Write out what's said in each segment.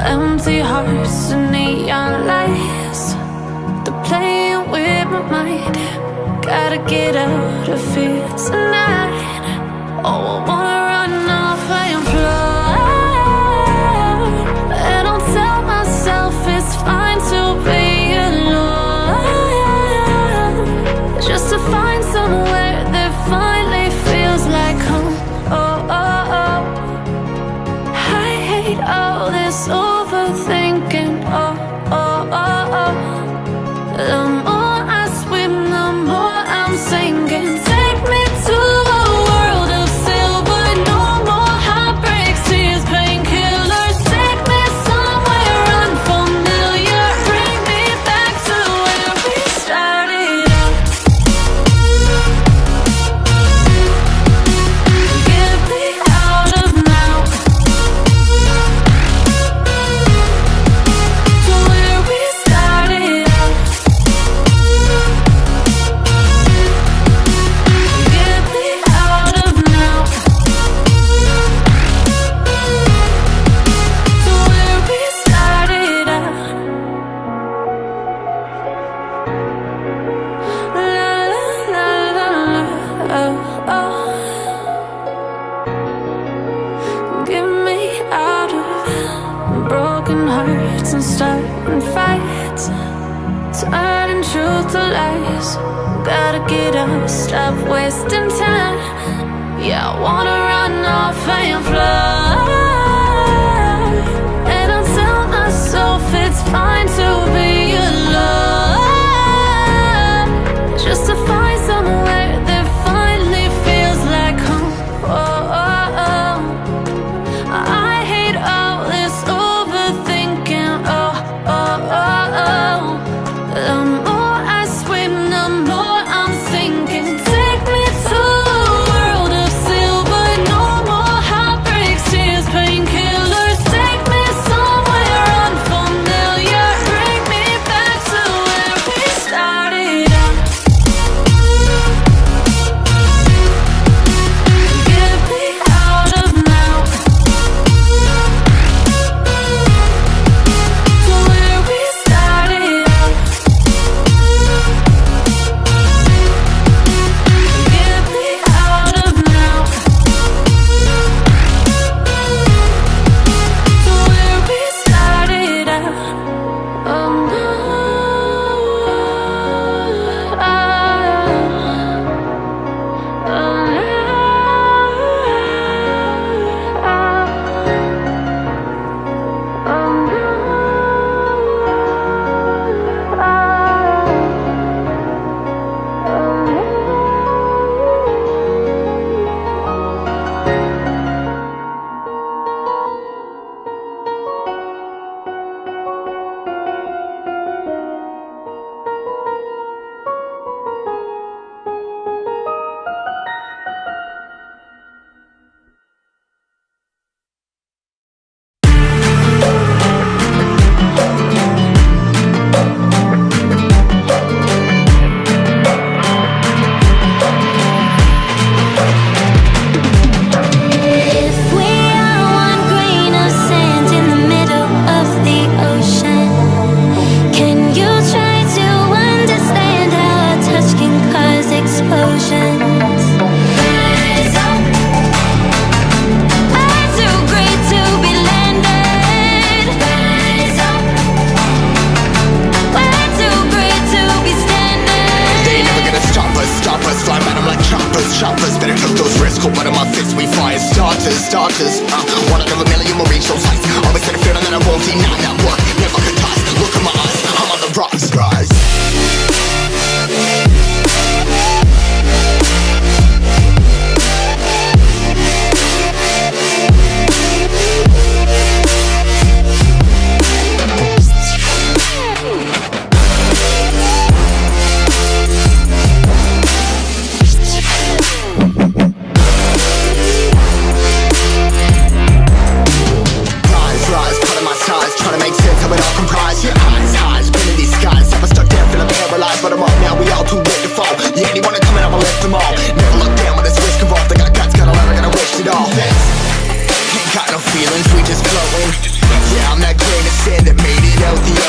Empty hearts and neon lights, they're playing with my mind. Gotta get out of here tonight. Oh, I wanna run off and fly. And I'll tell myself it's fine to be alone, just to find somewhere that finally feels like home. Oh, oh, oh. I hate all this overthinking. Oh, oh, oh, oh. The more I swim, the more I'm sinking. Take me to a world of silver. No more heartbreaks, tears, painkillers. Take me somewhere unfamiliar. Bring me back to where we started out. Get me out of now, to where we started out. Get me out of now, to where we started out. La la la la la, oh, oh. Get me out of broken hearts and starting fights, turning truth to lies. Gotta get up, stop wasting time. Yeah, I wanna run off and fly. And I'll tell myself it's fine to be alone, just to find somewhere that finally feels like home. Oh, oh, oh. I hate all this overthinking. Oh, oh, oh, oh. The more I swim, the more I'm sinking. Take me to a world of silver. No more heartbreaks, tears, pain.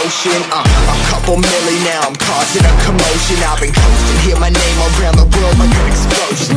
motion. A couple milli now, I'm causing a commotion. I've been coasting, hear my name around the world like an explosion.